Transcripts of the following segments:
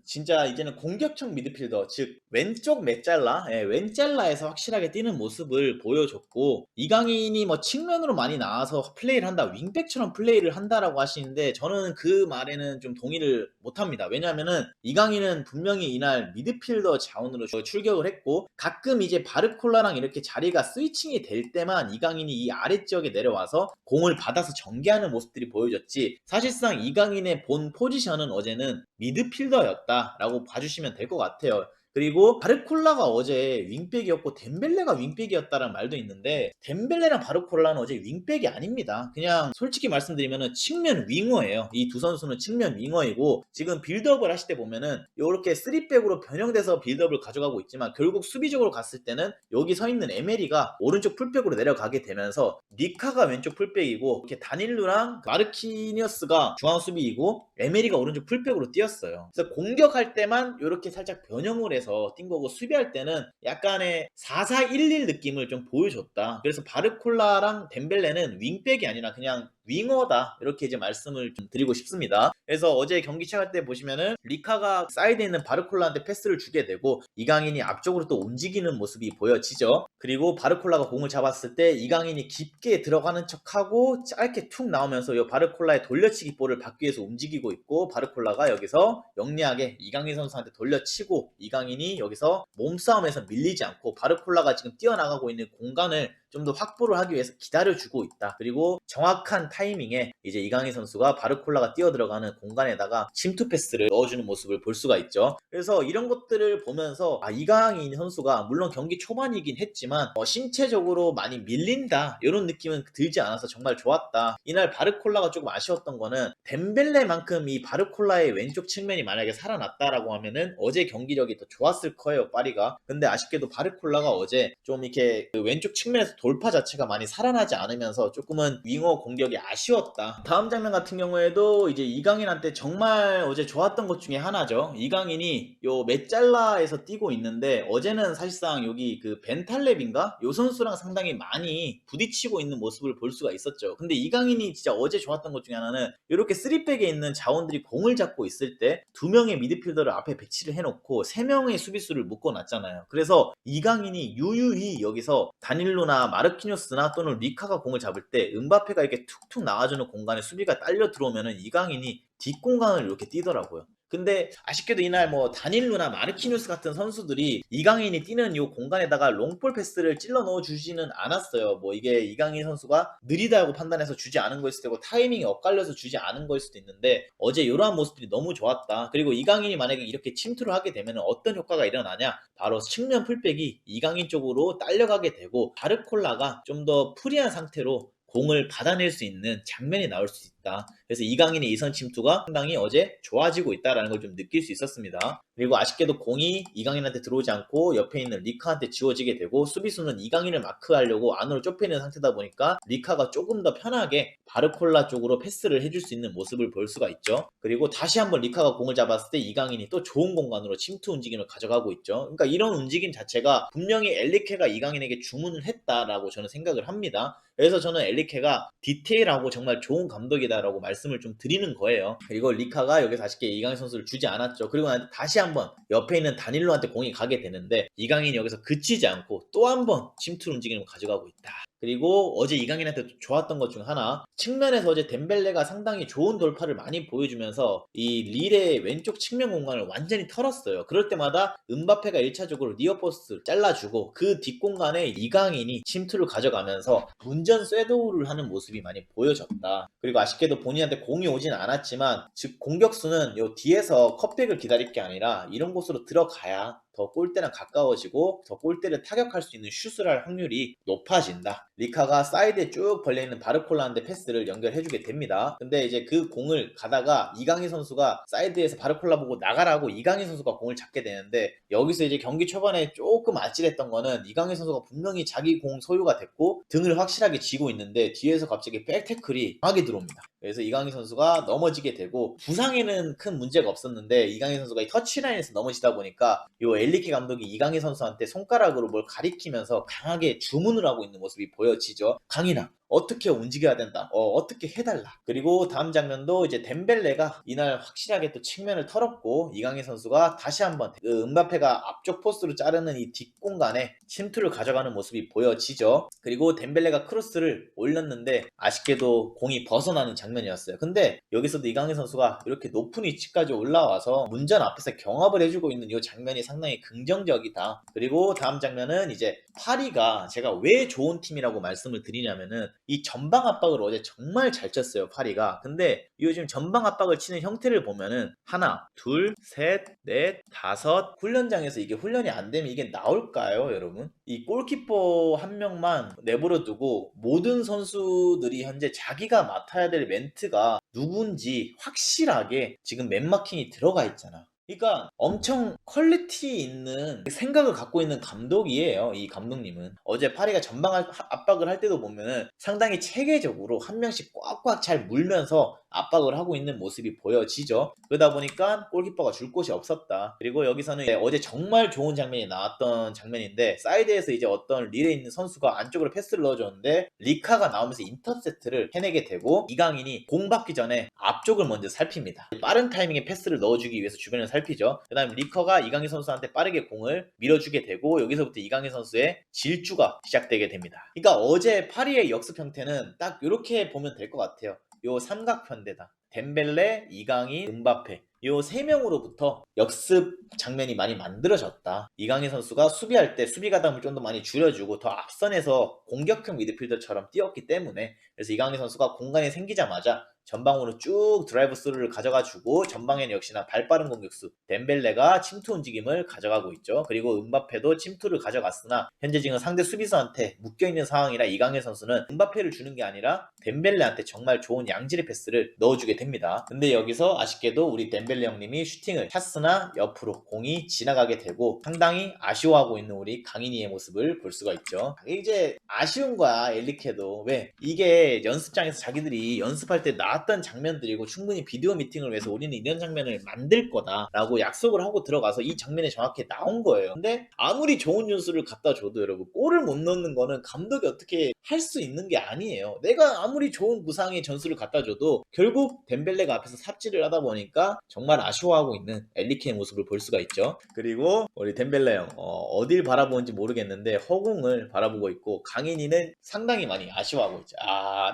진짜 이제는 공격형 미드필더, 즉 왼쪽 메잘라, 왼잘라에서 확실하게 뛰는 모습을 보여줬고, 이강인이 뭐 측면으로 많이 나와서 플레이를 한다, 윙백처럼 플레이를 한다라고 하시는데 저는 그 말에는 좀 동의를 못합니다. 왜냐하면은 이강인은 분명히 이날 미드필더 자원으로 출격을 했고, 가끔 이제 바르콜라랑 이렇게 자리가 스위칭이 될 때만 이강인이 이 아래지역에 내려와서 공을 받아서 전개하는 모습들이 보여졌지, 사실상 이강인의 본 포지션은 어제는 미드필더였다라고 봐주시면 될 것 같아요. 그리고 바르콜라가 어제 윙백이었고 덴벨레가 윙백이었다는 말도 있는데, 덴벨레랑 바르콜라는 어제 윙백이 아닙니다. 그냥 솔직히 말씀드리면 측면 윙어예요. 이 두 선수는 측면 윙어이고, 지금 빌드업을 하실 때 보면은 이렇게 3백으로 변형돼서 빌드업을 가져가고 있지만, 결국 수비적으로 갔을 때는 여기 서 있는 에메리가 오른쪽 풀백으로 내려가게 되면서 니카가 왼쪽 풀백이고, 이렇게 다닐루랑 마르키니어스가 중앙 수비이고 에메리가 오른쪽 풀백으로 뛰었어요. 그래서 공격할 때만 이렇게 살짝 변형을 해서 뛴 거고, 수비할 때는 약간의 4-4-1-1 느낌을 좀 보여줬다. 그래서 바르콜라랑 덴벨레는 윙백이 아니라 그냥 윙어다, 이렇게 이제 말씀을 좀 드리고 싶습니다. 그래서 어제 경기 시작할 때 보시면은 리카가 사이드에 있는 바르콜라한테 패스를 주게 되고, 이강인이 앞쪽으로 또 움직이는 모습이 보여지죠. 그리고 바르콜라가 공을 잡았을 때 이강인이 깊게 들어가는 척하고 짧게 툭 나오면서 이 바르콜라의 돌려치기 볼을 받기 위해서 움직이고 있고, 바르콜라가 여기서 영리하게 이강인 선수한테 돌려치고, 이강인이 여기서 몸싸움에서 밀리지 않고 바르콜라가 지금 뛰어나가고 있는 공간을 좀 더 확보를 하기 위해서 기다려주고 있다. 그리고 정확한 타이밍에 이제 이강인 선수가 바르콜라가 뛰어들어가는 공간에다가 침투 패스를 넣어주는 모습을 볼 수가 있죠. 그래서 이런 것들을 보면서 이강인 선수가 물론 경기 초반이긴 했지만 신체적으로 많이 밀린다, 이런 느낌은 들지 않아서 정말 좋았다. 이날 바르콜라가 조금 아쉬웠던 거는, 덴벨레만큼 이 바르콜라의 왼쪽 측면이 만약에 살아났다라고 하면은 어제 경기력이 더 좋았을 거예요, 파리가. 근데 아쉽게도 바르콜라가 어제 좀 이렇게 그 왼쪽 측면에서 돌파 자체가 많이 살아나지 않으면서 조금은 윙어 공격이 아쉬웠다. 다음 장면 같은 경우에도 이제 이강인한테 정말 어제 좋았던 것 중에 하나죠. 이강인이 요 메잘라에서 뛰고 있는데, 어제는 사실상 여기 그 벤탈렙인가? 요 선수랑 상당히 많이 부딪히고 있는 모습을 볼 수가 있었죠. 근데 이강인이 진짜 어제 좋았던 것 중에 하나는, 이렇게 3백에 있는 자원들이 공을 잡고 있을 때 2명의 미드필더를 앞에 배치를 해놓고 3명의 수비수를 묶어놨잖아요. 그래서 이강인이 유유히 여기서 다닐로나 마르키뉴스나 또는 리카가 공을 잡을 때 은바페가 이렇게 툭툭 나와주는 공간에 수비가 딸려 들어오면은 이강인이 뒷공간을 이렇게 뛰더라고요. 근데 아쉽게도 이날 뭐 다닐루나 마르키뉴스 같은 선수들이 이강인이 뛰는 이 공간에다가 롱볼 패스를 찔러 넣어 주지는 않았어요. 뭐 이게 이강인 선수가 느리다고 판단해서 주지 않은 거일 수도 있고, 타이밍이 엇갈려서 주지 않은 거일 수도 있는데, 어제 이러한 모습들이 너무 좋았다. 그리고 이강인이 만약에 이렇게 침투를 하게 되면 어떤 효과가 일어나냐, 바로 측면 풀백이 이강인 쪽으로 딸려가게 되고, 바르콜라가 좀 더 프리한 상태로 공을 받아낼 수 있는 장면이 나올 수 있다. 그래서 이강인의 이선 침투가 상당히 어제 좋아지고 있다는 걸 좀 느낄 수 있었습니다. 그리고 아쉽게도 공이 이강인한테 들어오지 않고 옆에 있는 리카한테 지워지게 되고, 수비수는 이강인을 마크하려고 안으로 좁혀있는 상태다 보니까 리카가 조금 더 편하게 바르콜라 쪽으로 패스를 해줄 수 있는 모습을 볼 수가 있죠. 그리고 다시 한번 리카가 공을 잡았을 때 이강인이 또 좋은 공간으로 침투 움직임을 가져가고 있죠. 그러니까 이런 움직임 자체가 분명히 엘리케가 이강인에게 주문을 했다라고 저는 생각을 합니다. 그래서 저는 엘리케가 디테일하고 정말 좋은 감독이다라고 말씀을 좀 드리는 거예요. 그리고 리카가 여기서 아쉽게 이강인 선수를 주지 않았죠. 그리고 다시 한번 옆에 있는 다닐로한테 공이 가게 되는데, 이강인이 여기서 그치지 않고 또 한 번 침투 움직임을 가져가고 있다. 그리고 어제 이강인한테 좋았던 것 중 하나, 측면에서 어제 덴벨레가 상당히 좋은 돌파를 많이 보여주면서 이 릴의 왼쪽 측면 공간을 완전히 털었어요. 그럴 때마다 은바페가 1차적으로 니어포스트 잘라주고, 그 뒷공간에 이강인이 침투를 가져가면서 문전 쇄도우를 하는 모습이 많이 보여졌다. 그리고 아쉽게도 본인한테 공이 오진 않았지만, 즉 공격수는 요 뒤에서 컵백을 기다릴 게 아니라 이런 곳으로 들어가야 더 골대랑 가까워지고 더 골대를 타격할 수 있는 슛을 할 확률이 높아진다. 리카가 사이드에 쭉 벌려있는 바르콜라한테 패스를 연결해주게 됩니다. 근데 이제 그 공을 가다가 이강인 선수가 사이드에서 바르콜라 보고 나가라고 이강인 선수가 공을 잡게 되는데, 여기서 이제 경기 초반에 조금 아찔했던 거는, 이강인 선수가 분명히 자기 공 소유가 됐고 등을 확실하게 쥐고 있는데 뒤에서 갑자기 백태클이 강하게 들어옵니다. 그래서 이강인 선수가 넘어지게 되고, 부상에는 큰 문제가 없었는데 이강인 선수가 이 터치라인에서 넘어지다 보니까 요 엘리케 감독이 이강인 선수한테 손가락으로 뭘 가리키면서 강하게 주문을 하고 있는 모습이 보여지죠. 강인아, 어떻게 움직여야 된다. 어떻게 해달라. 그리고 다음 장면도 이제 덴벨레가 이날 확실하게 또 측면을 털었고 이강인 선수가 다시 한번 그 음바페가 앞쪽 포스로 자르는 이 뒷공간에 침투를 가져가는 모습이 보여지죠. 그리고 덴벨레가 크로스를 올렸는데 아쉽게도 공이 벗어나는 장면이었어요. 근데 여기서도 이강인 선수가 이렇게 높은 위치까지 올라와서 문전 앞에서 경합을 해주고 있는 이 장면이 상당히 긍정적이다. 그리고 다음 장면은 이제 파리가 제가 왜 좋은 팀이라고 말씀을 드리냐면은 이 전방 압박을 어제 정말 잘 쳤어요, 파리가. 근데 요즘 전방 압박을 치는 형태를 보면은 하나, 둘, 셋, 넷, 다섯 훈련장에서 이게 훈련이 안 되면 이게 나올까요, 여러분? 이 골키퍼 한 명만 내버려 두고 모든 선수들이 현재 자기가 맡아야 될 멘트가 누군지 확실하게 지금 맨마킹이 들어가 있잖아. 그러니까 엄청 퀄리티 있는 생각을 갖고 있는 감독이에요. 이 감독님은. 어제 파리가 전방 압박을 할 때도 보면은 상당히 체계적으로 한 명씩 꽉꽉 잘 물면서 압박을 하고 있는 모습이 보여지죠. 그러다 보니까 골키퍼가 줄 곳이 없었다. 그리고 여기서는 어제 정말 좋은 장면이 나왔던 장면인데 사이드에서 이제 어떤 릴에 있는 선수가 안쪽으로 패스를 넣어줬는데 리카가 나오면서 인터셉트를 해내게 되고 이강인이 공 받기 전에 앞쪽을 먼저 살핍니다. 빠른 타이밍에 패스를 넣어주기 위해서 주변을 살피죠. 그 다음에 리커가 이강인 선수한테 빠르게 공을 밀어주게 되고 여기서부터 이강인 선수의 질주가 시작되게 됩니다. 그러니까 어제 파리의 역습 형태는 딱 이렇게 보면 될 것 같아요. 요 삼각편대다. 덴벨레, 이강인, 음바페 요 세 명으로부터 역습 장면이 많이 만들어졌다. 이강인 선수가 수비할 때 수비 가담을 좀 더 많이 줄여주고 더 앞선에서 공격형 미드필더처럼 뛰었기 때문에 그래서 이강인 선수가 공간이 생기자마자 전방으로 쭉 드라이브 스루를 가져가주고 전방에는 역시나 발빠른 공격수 덴벨레가 침투 움직임을 가져가고 있죠. 그리고 음바페도 침투를 가져갔으나 현재 지금 상대 수비수한테 묶여있는 상황이라 이강인 선수는 음바페를 주는 게 아니라 덴벨레한테 정말 좋은 양질의 패스를 넣어주게 됩니다. 근데 여기서 아쉽게도 우리 덴벨레 형님이 슈팅을 찼으나 옆으로 공이 지나가게 되고 상당히 아쉬워하고 있는 우리 강인이의 모습을 볼 수가 있죠. 이제 아쉬운 거야 엘리케도. 왜? 이게 연습장에서 자기들이 연습할 때 나왔던 장면들이고 충분히 비디오 미팅을 위해서 우리는 이런 장면을 만들 거다 라고 약속을 하고 들어가서 이 장면이 정확히 나온 거예요. 근데 아무리 좋은 뉴스를 갖다 줘도 여러분 골을 못 넣는 거는 감독이 어떻게 할 수 있는 게 아니에요. 내가 아무리 좋은 무상의 전술을 갖다 줘도 결국 덴벨레가 앞에서 삽질을 하다 보니까 정말 아쉬워하고 있는 엘리케의 모습을 볼 수가 있죠. 그리고 우리 덴벨레 형 어딜 바라보는지 모르겠는데 허공을 바라보고 있고 강인이는 상당히 많이 아쉬워하고 있죠.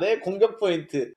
내 공격 포인트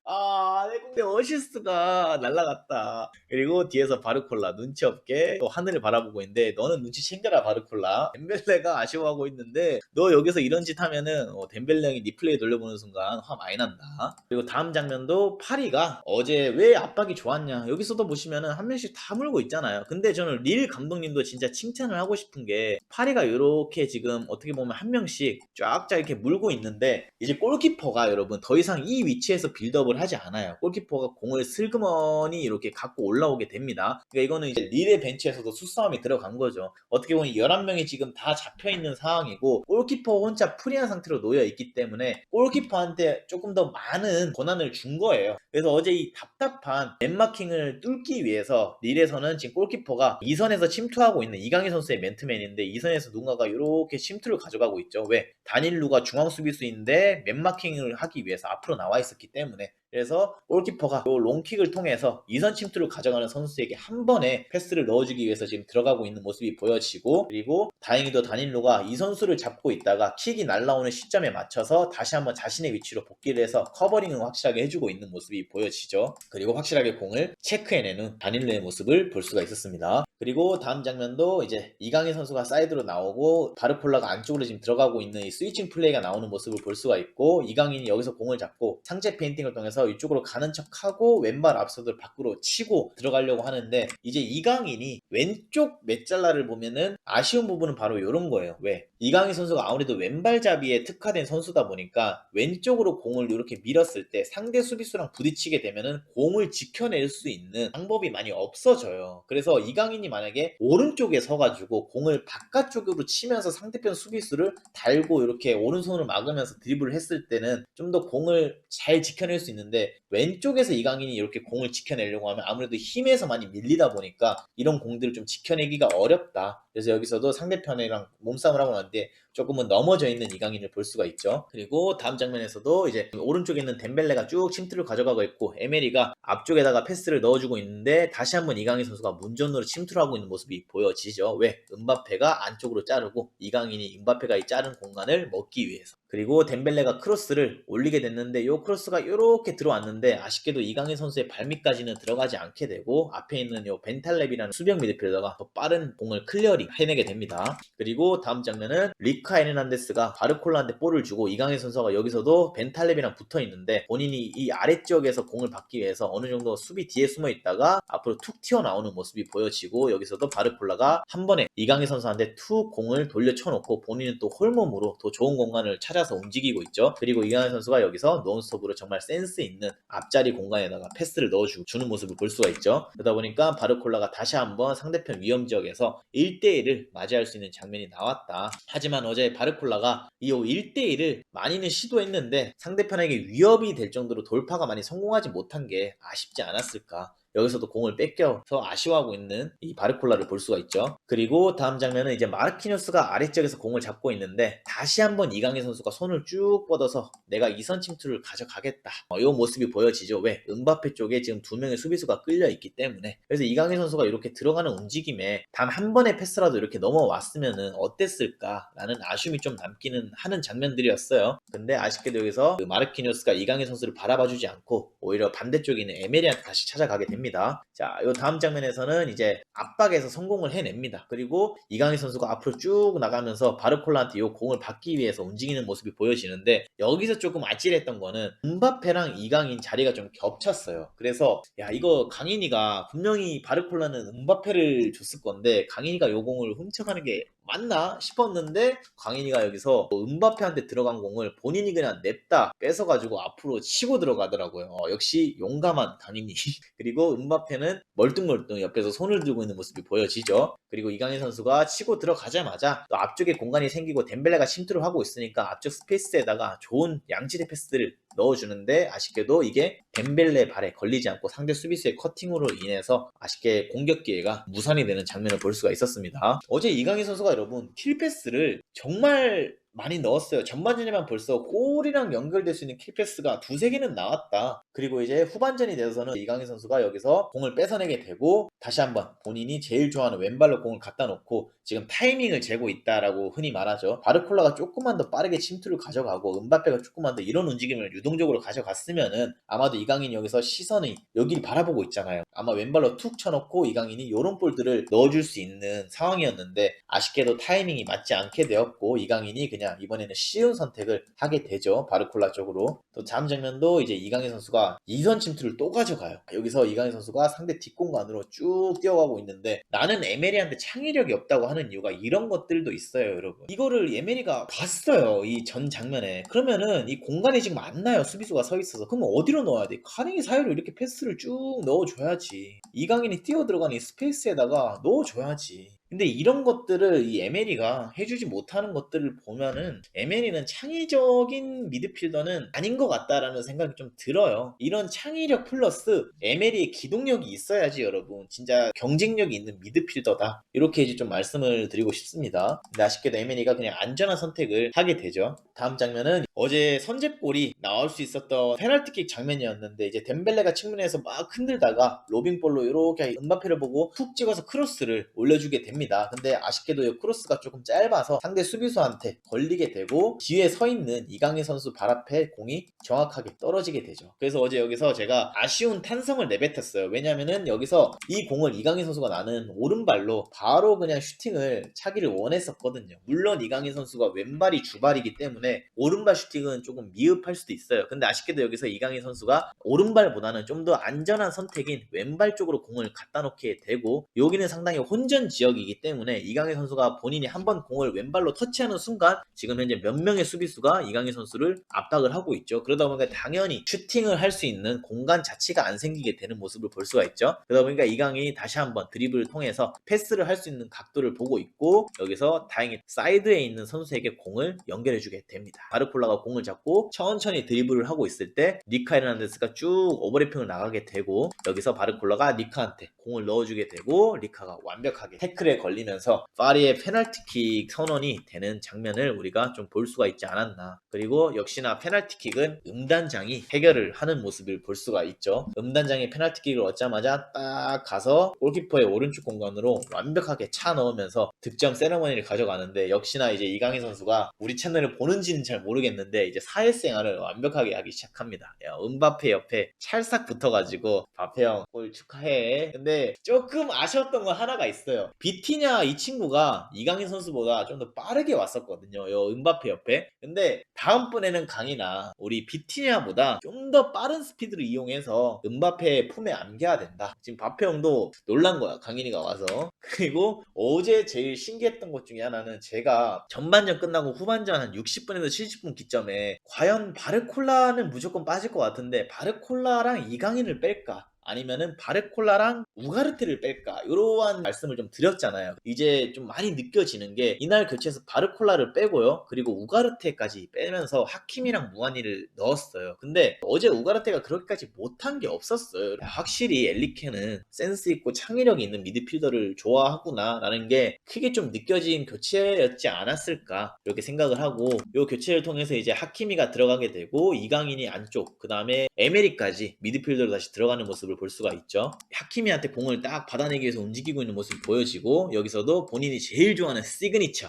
내 공격 어시스트가 날라갔다. 그리고 뒤에서 바르콜라 눈치 없게 또 하늘을 바라보고 있는데 너는 눈치 챙겨라 바르콜라. 덴벨레가 아쉬워하고 있는데 너 여기서 이런 짓 하면은 덴벨레 형이 리플레이 돌려보는 순간 화 많이 난다. 그리고 다음 장면도 파리가 어제 왜 압박이 좋았냐 여기서도 보시면은 한 명씩 다 물고 있잖아요. 근데 저는 릴 감독님도 진짜 칭찬을 하고 싶은 게 파리가 이렇게 지금 어떻게 보면 한 명씩 쫙쫙 이렇게 물고 있는데 이제 골키퍼가 여러분 더 이상 이 위치에서 빌드업을 하지 않아요. 골키퍼가 공을 슬그머니 이렇게 갖고 올라오게 됩니다. 그러니까 이거는 이제 릴의 벤치에서도 수싸움이 들어간 거죠. 어떻게 보면 11명이 지금 다 잡혀있는 상황이고 골키퍼 혼자 프리한 상태로 놓여 있기 때문에 골키퍼한테 조금 더 많은 권한을 준 거예요. 그래서 어제 이 답답한 맨마킹을 뚫기 위해서 릴에서는 지금 골키퍼가 2선에서 침투하고 있는 이강인 선수의 맨투맨인데 2선에서 누군가가 이렇게 침투를 가져가고 있죠. 왜? 다닐루가 중앙 수비수인데 맨마킹을 하기 위해서 앞으로 나와 있었기 때문에 그래서 골키퍼가 이 롱킥을 통해서 2선 침투를 가져가는 선수에게 한 번에 패스를 넣어주기 위해서 지금 들어가고 있는 모습이 보여지고 그리고 다행히도 다닐루가 이 선수를 잡고 있다가 킥이 날라오는 시점에 맞춰서 다시 한번 자신의 위치로 복귀를 해서 커버링을 확실하게 해주고 있는 모습이 보여지죠. 그리고 확실하게 공을 체크해내는 다닐루의 모습을 볼 수가 있었습니다. 그리고 다음 장면도 이제 이강인 선수가 사이드로 나오고 바르콜라가 안쪽으로 지금 들어가고 있는 이 스위칭 플레이가 나오는 모습을 볼 수가 있고 이강인이 여기서 공을 잡고 상체 페인팅을 통해서 이쪽으로 가는 척하고 왼발 앞서도 밖으로 치고 들어가려고 하는데 이제 이강인이 왼쪽 메잘라를 보면은 아쉬운 부분은 바로 이런 거예요. 왜? 이강인 선수가 아무래도 왼발잡이에 특화된 선수다 보니까 왼쪽으로 공을 이렇게 밀었을 때 상대 수비수랑 부딪히게 되면은 공을 지켜낼 수 있는 방법이 많이 없어져요. 그래서 이강인이 만약에 오른쪽에 서가지고 공을 바깥쪽으로 치면서 상대편 수비수를 달고 이렇게 오른손을 막으면서 드리블을 했을 때는 좀 더 공을 잘 지켜낼 수 있는데 왼쪽에서 이강인이 이렇게 공을 지켜내려고 하면 아무래도 힘에서 많이 밀리다 보니까 이런 공들을 좀 지켜내기가 어렵다. 그래서 여기서도 상대편이랑 몸싸움을 하고 나는데 조금은 넘어져 있는 이강인을 볼 수가 있죠. 그리고 다음 장면에서도 이제 오른쪽에 있는 덴벨레가 쭉 침투를 가져가고 있고 에메리가 앞쪽에다가 패스를 넣어주고 있는데 다시 한번 이강인 선수가 문전으로 침투를 하고 있는 모습이 보여지죠. 왜? 은바페가 안쪽으로 자르고 이강인이 은바페가 이 자른 공간을 먹기 위해서. 그리고 덴벨레가 크로스를 올리게 됐는데 이 크로스가 이렇게 들어왔는데 아쉽게도 이강인 선수의 발밑까지는 들어가지 않게 되고 앞에 있는 이 벤탈렙이라는 수비형 미드필더가 더 빠른 공을 클리어링 해내게 됩니다. 그리고 다음 장면은 리카 에르난데스가 바르콜라한테 볼을 주고 이강인 선수가 여기서도 벤탈렙이랑 붙어 있는데 본인이 이 아래쪽에서 공을 받기 위해서 어느 정도 수비 뒤에 숨어 있다가 앞으로 툭 튀어나오는 모습이 보여지고 여기서도 바르콜라가 한 번에 이강인 선수한테 툭 공을 돌려쳐놓고 본인은 또 홀몸으로 더 좋은 공간을 찾아서 움직이고 있죠. 그리고 이강인 선수가 여기서 논스톱으로 정말 센스 있는 앞자리 공간에다가 패스를 넣어주는 모습을 볼 수가 있죠. 그러다 보니까 바르콜라가 다시 한번 상대편 위험 지역에서 1대1을 맞이할 수 있는 장면이 나왔다. 하지만 어제 바르콜라가 이 1대1을 많이는 시도했는데 상대편에게 위협이 될 정도로 돌파가 많이 성공하지 못한 게 아쉽지 않았을까. 여기서도 공을 뺏겨서 아쉬워하고 있는 이 바르콜라를 볼 수가 있죠. 그리고 다음 장면은 이제 마르키뉴스가 아래쪽에서 공을 잡고 있는데 다시 한번 이강인 선수가 손을 쭉 뻗어서 내가 이선 침투를 가져가겠다. 이 모습이 보여지죠. 왜? 은바페 쪽에 지금 두 명의 수비수가 끌려 있기 때문에. 그래서 이강인 선수가 이렇게 들어가는 움직임에 단 한 번의 패스라도 이렇게 넘어왔으면은 어땠을까라는 아쉬움이 좀 남기는 하는 장면들이었어요. 근데 아쉽게도 여기서 그 마르키뉴스가 이강인 선수를 바라봐주지 않고 오히려 반대쪽에 있는 에메리한테 다시 찾아가게 됩니다. 자, 요 다음 장면에서는 이제 압박에서 성공을 해냅니다. 그리고 이강인 선수가 앞으로 쭉 나가면서 바르콜라한테 요 공을 받기 위해서 움직이는 모습이 보여지는데 여기서 조금 아찔했던 거는 은바페랑 이강인 자리가 좀 겹쳤어요. 그래서 야 이거 강인이가 분명히 바르콜라는 은바페를 줬을 건데 강인이가 요 공을 훔쳐가는 게 맞나 싶었는데 강인이가 여기서 은바페한테 들어간 공을 본인이 그냥 냅다 뺏어가지고 앞으로 치고 들어가더라고요. 역시 용감한 강인이. 그리고 은바페는 멀뚱멀뚱 옆에서 손을 들고 있는 모습이 보여지죠. 그리고 이강인 선수가 치고 들어가자마자 또 앞쪽에 공간이 생기고 덴벨레가 침투를 하고 있으니까 앞쪽 스페이스에다가 좋은 양질의 패스들을 넣어주는데 아쉽게도 이게 덴벨레 발에 걸리지 않고 상대 수비수의 커팅으로 인해서 아쉽게 공격 기회가 무산이 되는 장면을 볼 수가 있었습니다. 어제 이강인 선수가 여러분 킬패스를 정말 많이 넣었어요. 전반전에만 벌써 골이랑 연결될 수 있는 킬패스가 두세 개는 나왔다. 그리고 이제 후반전이 되어서는 이강인 선수가 여기서 공을 뺏어내게 되고 다시 한번 본인이 제일 좋아하는 왼발로 공을 갖다 놓고 지금 타이밍을 재고 있다라고 흔히 말하죠. 바르콜라가 조금만 더 빠르게 침투를 가져가고 은바페가 조금만 더 이런 움직임을 유동적으로 가져갔으면은 아마도 이강인이 여기서 시선이 여기를 바라보고 있잖아요. 아마 왼발로 툭 쳐놓고 이강인이 이런 볼들을 넣어줄 수 있는 상황이었는데 아쉽게도 타이밍이 맞지 않게 되었고 이강인이 그냥 이번에는 쉬운 선택을 하게 되죠. 바르콜라 쪽으로. 또 다음 장면도 이제 이강인 선수가 이선 침투를 또 가져가요. 여기서 이강인 선수가 상대 뒷공간으로 쭉 뛰어가고 있는데 나는 에메리한테 창의력이 없다고 하는 이유가 이런 것들도 있어요, 여러분. 이거를 에메리가 봤어요. 이 전 장면에. 그러면은 이 공간이 지금 안 나요. 수비수가 서 있어서. 그러면 어디로 넣어야 돼? 카닝이 사이로 이렇게 패스를 쭉 넣어줘야지. 이강인이 뛰어 들어가는 이 스페이스에다가 넣어줘야지. 근데 이런 것들을 이 에메리가 해주지 못하는 것들을 보면은 에메리는 창의적인 미드필더는 아닌 것 같다라는 생각이 좀 들어요. 이런 창의력 플러스 에메리의 기동력이 있어야지 여러분 진짜 경쟁력이 있는 미드필더다 이렇게 이제 좀 말씀을 드리고 싶습니다. 근데 아쉽게도 에메리가 그냥 안전한 선택을 하게 되죠. 다음 장면은 어제 선제골이 나올 수 있었던 페널티킥 장면이었는데 이제 덴벨레가 측면에서 막 흔들다가 로빙볼로 이렇게 은바페를 보고 툭 찍어서 크로스를 올려주게 됩니다. 근데 아쉽게도 이 크로스가 조금 짧아서 상대 수비수한테 걸리게 되고 뒤에 서 있는 이강인 선수 발 앞에 공이 정확하게 떨어지게 되죠. 그래서 어제 여기서 제가 아쉬운 탄성을 내뱉었어요. 왜냐면은 여기서 이 공을 이강인 선수가 나는 오른발로 바로 그냥 슈팅을 차기를 원했었거든요. 물론 이강인 선수가 왼발이 주발이기 때문에 오른발 슈팅은 조금 미흡할 수도 있어요. 근데 아쉽게도 여기서 이강인 선수가 오른발보다는 좀 더 안전한 선택인 왼발 쪽으로 공을 갖다 놓게 되고 여기는 상당히 혼전 지역이 공격이기 때문에 이강인 선수가 본인이 한번 공을 왼발로 터치하는 순간 지금 현재 몇 명의 수비수가 이강인 선수를 압박을 하고 있죠. 그러다 보니까 당연히 슈팅을 할 수 있는 공간 자체가 안 생기게 되는 모습을 볼 수가 있죠. 그러다 보니까 이강인이 다시 한번 드리블을 통해서 패스를 할 수 있는 각도를 보고 있고, 여기서 다행히 사이드에 있는 선수에게 공을 연결해주게 됩니다. 바르콜라가 공을 잡고 천천히 드리블을 하고 있을 때 니카 헤르난데스가 쭉 오버래핑을 나가게 되고, 여기서 바르콜라가 니카한테 공을 넣어주게 되고 리카가 완벽하게 태클에 걸리면서 파리의 페널티킥 선언이 되는 장면을 우리가 좀 볼 수가 있지 않았나. 그리고 역시나 페널티킥은 음단장이 해결을 하는 모습을 볼 수가 있죠. 음단장이 페널티킥을 얻자마자 딱 가서 골키퍼의 오른쪽 공간으로 완벽하게 차 넣으면서 득점 세레머니를 가져가는데, 역시나 이제 이강인 선수가 우리 채널을 보는지는 잘 모르겠는데 이제 사회생활을 완벽하게 하기 시작합니다. 야, 음바페 옆에 찰싹 붙어가지고 바페 형 골 축하해. 근데 조금 아쉬웠던 건 하나가 있어요. 비티냐 이 친구가 이강인 선수보다 좀 더 빠르게 왔었거든요, 요 음바페 옆에. 근데 다음번에는 강인아, 우리 비티냐보다 좀 더 빠른 스피드를 이용해서 음바페의 품에 안겨야 된다. 지금 바페 형도 놀란 거야, 강인이가 와서. 그리고 어제 제일 신기했던 것 중에 하나는, 제가 전반전 끝나고 후반전 한 60분에서 70분 기점에 과연 바르콜라는 무조건 빠질 것 같은데 바르콜라랑 이강인을 뺄까, 아니면은 바르콜라랑 우가르테를 뺄까, 이러한 말씀을 좀 드렸잖아요. 이제 좀 많이 느껴지는 게, 이날 교체에서 바르콜라를 빼고요, 그리고 우가르테까지 빼면서 하킴이랑 무한이를 넣었어요. 근데 어제 우가르테가 그렇게까지 못한 게 없었어요. 확실히 엘리케는 센스 있고 창의력이 있는 미드필더를 좋아하구나 라는 게 크게 좀 느껴진 교체였지 않았을까, 이렇게 생각을 하고, 이 교체를 통해서 이제 하키미가 들어가게 되고 이강인이 안쪽, 그 다음에 에메리까지 미드필더로 다시 들어가는 모습을 볼 수가 있죠. 하키미한테 공을 딱 받아내기 위해서 움직이고 있는 모습이 보여지고, 여기서도 본인이 제일 좋아하는 시그니처,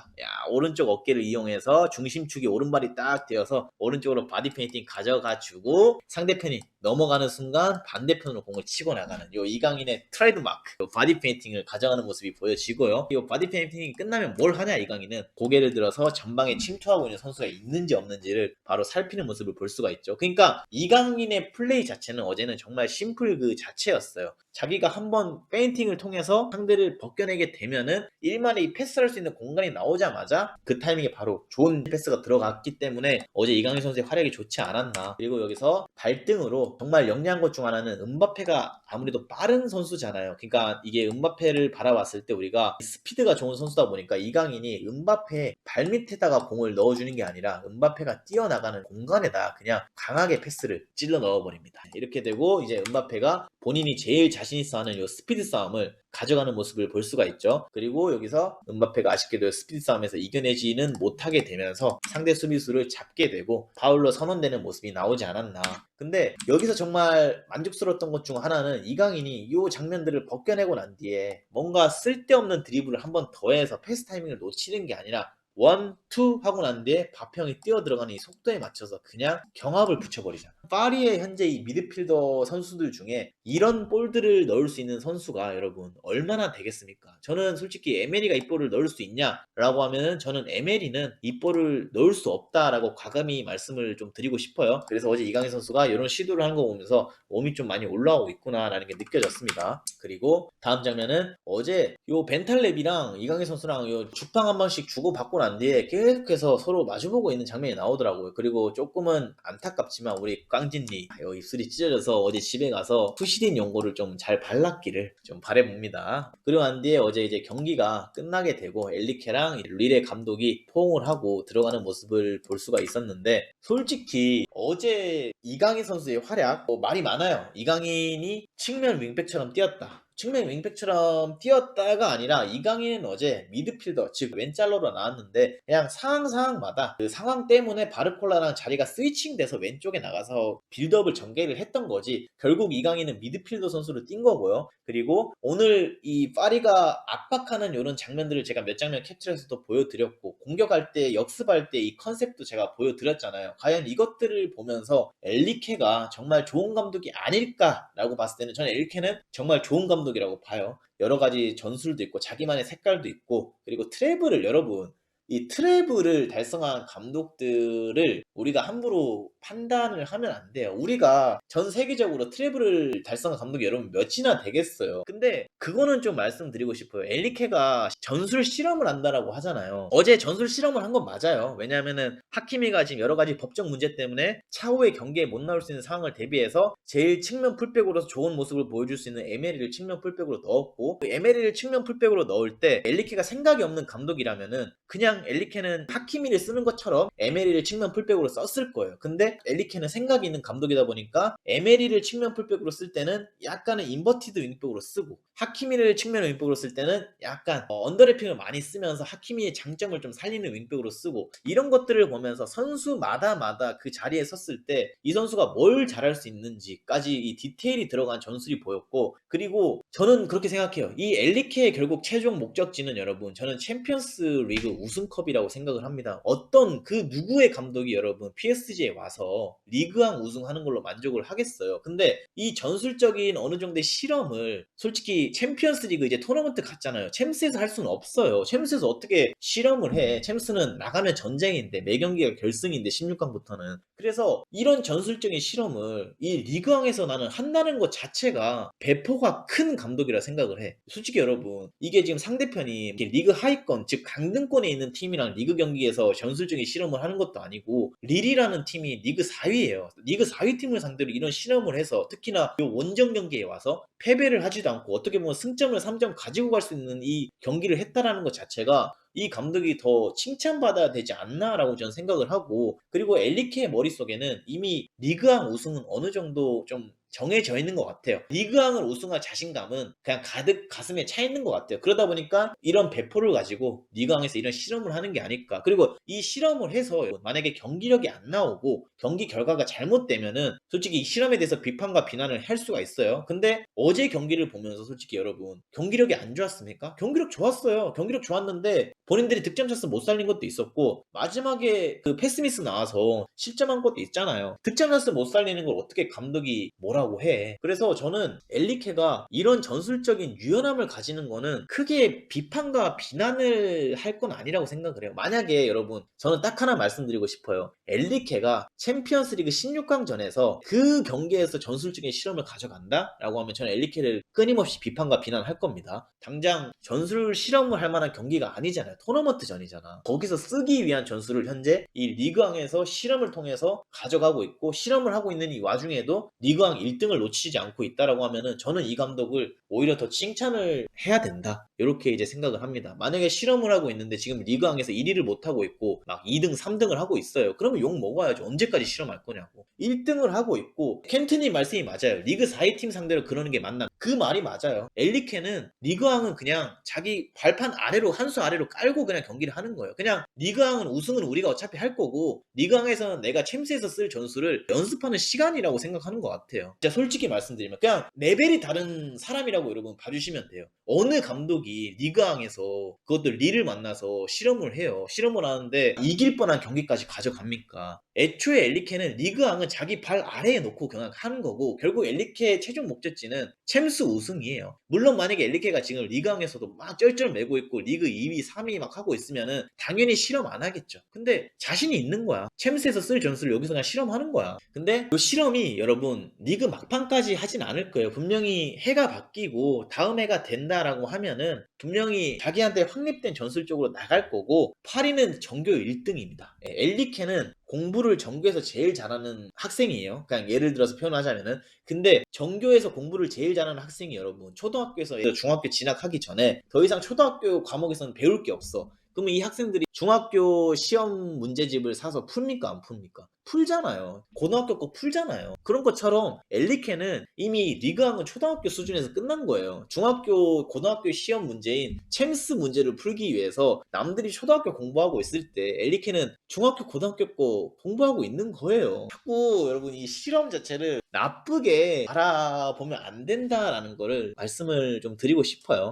오른쪽 어깨를 이용해서 중심축이 오른발이 딱 되어서 오른쪽으로 바디 페인팅 가져가 주고 상대편이 넘어가는 순간 반대편으로 공을 치고 나가는 요 이강인의 트레이드 마크, 요 바디 페인팅을 가져가는 모습이 보여지고요. 이 바디 페인팅이 끝나면 뭘 하냐, 이강인은 고개를 들어서 전방에 침투하고 있는 선수가 있는지 없는지를 바로 살피는 모습을 볼 수가 있죠. 그러니까 이강인의 플레이 자체는 어제는 정말 심플 그 자체였어요. 자기가 한번 페인팅을 통해서 상대를 벗겨내게 되면은 일만에 패스할 수 있는 공간이 나오자마자 그 타이밍에 바로 좋은 패스가 들어갔기 때문에 어제 이강인 선수의 활약이 좋지 않았나. 그리고 여기서 발등으로 정말 영리한 것 중 하나는, 음바페가 아무래도 빠른 선수잖아요. 그러니까 이게 음바페를 바라봤을 때 우리가 스피드가 좋은 선수다 보니까 이강인이 음바페 발밑에다가 공을 넣어주는 게 아니라 음바페가 뛰어나가는 공간에다 그냥 강하게 패스를 찔러 넣어버립니다. 이렇게 되고 이제 음바페가 본인이 제일 자신 있어 하는 이 스피드 싸움을 가져가는 모습을 볼 수가 있죠. 그리고 여기서 음바페가 아쉽게도 스피드 싸움에서 이겨내지는 못하게 되면서 상대 수비수를 잡게 되고 파울로 선언되는 모습이 나오지 않았나. 근데 여기서 정말 만족스러웠던 것 중 하나는, 이강인이 이 장면들을 벗겨내고 난 뒤에 뭔가 쓸데없는 드리블을 한 번 더해서 패스 타이밍을 놓치는 게 아니라 원, 투 하고 난 뒤에 바평이 뛰어 들어가는 이 속도에 맞춰서 그냥 경합을 붙여버리잖아. 파리의 현재 이 미드필더 선수들 중에 이런 볼들을 넣을 수 있는 선수가 여러분 얼마나 되겠습니까? 저는 솔직히 에메리가 이 볼을 넣을 수 있냐라고 하면은, 저는 에메리는 이 볼을 넣을 수 없다라고 과감히 말씀을 좀 드리고 싶어요. 그래서 어제 이강인 선수가 이런 시도를 하는 거 보면서 몸이 좀 많이 올라오고 있구나라는 게 느껴졌습니다. 그리고 다음 장면은, 어제 요 벤탈랩이랑 이강인 선수랑 요 죽방 한 번씩 주고받고 난 뒤에 계속해서 서로 마주보고 있는 장면이 나오더라고요. 그리고 조금은 안타깝지만 우리 깡진리 입술이 찢어져서 어제 집에 가서 푸시딘 연고를 좀 잘 발랐기를 좀 바라봅니다. 그리고 난 뒤에 어제 이제 경기가 끝나게 되고 엘리케랑 리레 감독이 포옹을 하고 들어가는 모습을 볼 수가 있었는데, 솔직히 어제 이강인 선수의 활약 말이 많아요. 이강인이 측면 윙백처럼 뛰었다, 측면 윙백처럼 뛰었다가 아니라, 이강인은 어제 미드필더 즉 왼짤러로 나왔는데 그냥 상황마다 그 상황 때문에 바르콜라랑 자리가 스위칭돼서 왼쪽에 나가서 빌드업을 전개를 했던 거지, 결국 이강인은 미드필더 선수로 뛴 거고요. 그리고 오늘 이 파리가 압박하는 이런 장면들을 제가 몇 장면 캡처해서도 보여드렸고, 공격할 때 역습할 때 이 컨셉도 제가 보여드렸잖아요. 과연 이것들을 보면서 엘리케가 정말 좋은 감독이 아닐까라고 봤을 때는, 저는 엘리케는 정말 좋은 감독이라고 봐요. 여러 가지 전술도 있고 자기만의 색깔도 있고, 그리고 트래블을, 여러분 이 트래블을 달성한 감독들을 우리가 함부로 판단을 하면 안 돼요. 우리가 전 세계적으로 트래블을 달성한 감독이 여러분 몇이나 되겠어요. 근데 그거는 좀 말씀드리고 싶어요. 엘리케가 전술 실험을 한다라고 하잖아요. 어제 전술 실험을 한 건 맞아요. 왜냐하면은 하키미가 지금 여러 가지 법적 문제 때문에 차후에 경기에 못 나올 수 있는 상황을 대비해서 제일 측면 풀백으로서 좋은 모습을 보여줄 수 있는 에메리를 측면 풀백으로 넣었고, 그 에메리를 측면 풀백으로 넣을 때 엘리케가 생각이 없는 감독이라면은 그냥 엘리케는 하키미를 쓰는 것처럼 에메리를 측면 풀백으로 썼을 거예요. 근데 엘리케는 생각이 있는 감독이다 보니까 에메리를 측면 풀백으로 쓸 때는 약간은 인버티드 윙백으로 쓰고, 하키미를 측면 윙백으로 쓸 때는 약간 언더래핑을 많이 쓰면서 하키미의 장점을 좀 살리는 윙백으로 쓰고, 이런 것들을 보면서 선수마다 그 자리에 섰을 때 이 선수가 뭘 잘할 수 있는지까지 이 디테일이 들어간 전술이 보였고, 그리고 저는 그렇게 생각해요. 이 엘리케의 결국 최종 목적지는 여러분, 저는 챔피언스 리그 우승컵이라고 생각을 합니다. 어떤 그 누구의 감독이 여러분 PSG에 와서 리그왕 우승하는 걸로 만족을 하겠어요. 근데 이 전술적인 어느 정도의 실험을 솔직히 챔피언스 리그 이제 토너먼트 갔잖아요. 챔스에서 할 수는 없어요. 챔스에서 어떻게 실험을 해. 챔스는 나가면 전쟁인데 매 경기가 결승인데 16강부터는. 그래서 이런 전술적인 실험을 이 리그왕에서 나는 한다는 것 자체가 배포가 큰 감독이라 생각을 해. 솔직히 여러분, 이게 지금 상대편이 이렇게 리그 하위권 즉 강등권에 있는 팀이랑 리그 경기에서 전술적인 실험을 하는 것도 아니고, 릴이라는 팀이 리그 4위예요. 리그 4위 팀을 상대로 이런 실험을 해서 특히나 이 원정 경기에 와서 패배를 하지도 않고 어떻게 보면 승점을 3점 가지고 갈 수 있는 이 경기를 했다라는 것 자체가 이 감독이 더 칭찬받아야 되지 않나라고 저는 생각을 하고, 그리고 엘리케의 머릿속에는 이미 리그왕 우승은 어느 정도 좀 정해져 있는 것 같아요. 리그왕을 우승할 자신감은 그냥 가득 가슴에 차 있는 것 같아요. 그러다 보니까 이런 배포를 가지고 리그왕에서 이런 실험을 하는 게 아닐까. 그리고 이 실험을 해서 만약에 경기력이 안 나오고 경기 결과가 잘못되면은 솔직히 이 실험에 대해서 비판과 비난을 할 수가 있어요. 근데 어제 경기를 보면서 솔직히 여러분, 경기력이 안 좋았습니까? 경기력 좋았어요. 경기력 좋았는데 본인들이 득점 찬스 못 살린 것도 있었고, 마지막에 그 패스미스 나와서 실점한 것도 있잖아요. 득점 찬스 못 살리는 걸 어떻게 감독이 뭐라고 해. 그래서 저는 엘리케가 이런 전술적인 유연함을 가지는 거는 크게 비판과 비난을 할 건 아니라고 생각을 해요. 만약에 여러분, 저는 딱 하나 말씀드리고 싶어요. 엘리케가 챔피언스리그 16강전에서 그 경기에서 전술적인 실험을 가져간다? 라고 하면 저는 엘리케를 끊임없이 비판과 비난할 겁니다. 당장 전술 실험을 할 만한 경기가 아니잖아요. 토너먼트전이잖아. 거기서 쓰기 위한 전술을 현재 이 리그왕에서 실험을 통해서 가져가고 있고, 실험을 하고 있는 이 와중에도 리그왕 1등을 놓치지 않고 있다라고 하면은 저는 이 감독을 오히려 더 칭찬을 해야 된다, 이렇게 이제 생각을 합니다. 만약에 실험을 하고 있는데 지금 리그왕에서 1위를 못하고 있고 막 2등 3등을 하고 있어요. 그러면 욕 먹어야죠. 언제까지 실험할 거냐고. 1등을 하고 있고, 켄트님 말씀이 맞아요. 리그 4위 팀 상대로 그러는 게 맞나, 그 말이 맞아요. 엘리케는 리그왕은 그냥 자기 발판 아래로, 한 수 아래로 깔고 그냥 경기를 하는 거예요. 그냥 리그왕은 우승은 우리가 어차피 할 거고, 리그왕에서는 내가 챔스에서 쓸 전술을 연습하는 시간이라고 생각하는 것 같아요. 진짜 솔직히 말씀드리면 그냥 레벨이 다른 사람이라고 여러분 봐주시면 돼요. 어느 감독이 리그왕에서 그것도 리를 만나서 실험을 해요. 실험을 하는데 이길 뻔한 경기까지 가져갑니까? 애초에 엘리케는 리그왕은 자기 발 아래에 놓고 그냥 하는 거고, 결국 엘리케의 최종 목적지는 챔스 우승이에요. 물론 만약에 엘리케가 지금 리그왕에서도 막 쩔쩔매고 있고 리그 2위, 3위 막 하고 있으면은 당연히 실험 안 하겠죠. 근데 자신이 있는 거야. 챔스에서 쓸 전술을 여기서 그냥 실험하는 거야. 근데 이 실험이 여러분 리그 막판까지 하진 않을 거예요. 분명히 해가 바뀌고 다음 해가 된다라고 하면은 분명히 자기한테 확립된 전술 쪽으로 나갈 거고, 파리는 전교 1등입니다. 엘리케는 공부를 전교에서 제일 잘하는 학생이에요. 그냥 예를 들어서 표현하자면은. 근데 전교에서 공부를 제일 잘하는 학생이 여러분, 초등학교에서 중학교 진학하기 전에 더 이상 초등학교 과목에서는 배울 게 없어. 그러면 이 학생들이 중학교 시험 문제집을 사서 풉니까 안 풉니까? 풀잖아요. 고등학교 거 풀잖아요. 그런 것처럼 엘리케는 이미 리그왕은 초등학교 수준에서 끝난 거예요. 중학교 고등학교 시험 문제인 챔스 문제를 풀기 위해서 남들이 초등학교 공부하고 있을 때 엘리케는 중학교 고등학교 거 공부하고 있는 거예요. 자꾸 여러분 이 실험 자체를 나쁘게 바라보면 안 된다라는 거를 말씀을 좀 드리고 싶어요.